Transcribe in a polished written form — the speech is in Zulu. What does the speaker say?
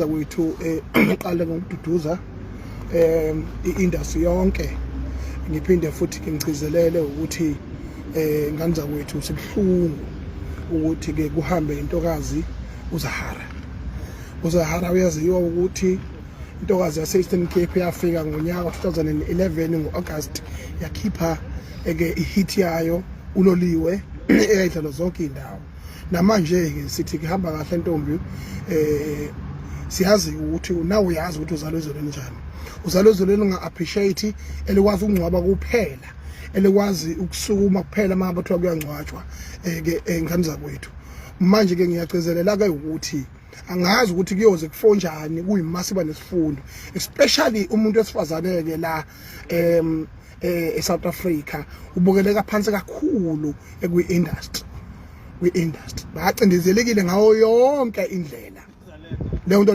Kwethu uqale ngokududuza i-industry yonke, ngiphinde futhi ngigcizelele ukuthi ngani zakwethu sibhlungu ukuthi ke kuhambe intokazi uZahara. uZahara uyaziwa ukuthi intokazi yase-Eastern Cape yafika ngonyaka 2011 ngo-August, yakhipha ke ihit yayo uloliwe eyayidlala zonke indawo. Namanje ke sithi kuhamba kahle ntombi, siyazi ukuthi nawe uyazi ukuthi uzalwe ezolweni njani. Uzalwe ezolweni unga-appreciate, elikwazi ukungcwaba kuphela, elikwazi ukusukuma kuphela uma bathiwa kuyangcwatshwa ke ngani zakwethu. Manje ke ngiyagcizelela ke ukuthi angazi ukuthi kuyoze kufonjani kuyimasiba nesifundo, especially umuntu wesifazane ke la eSouth Africa ubukeleka phansi kakhulu kwi-industry. Bacindezelekile ngawo yonke indlela leyo nto.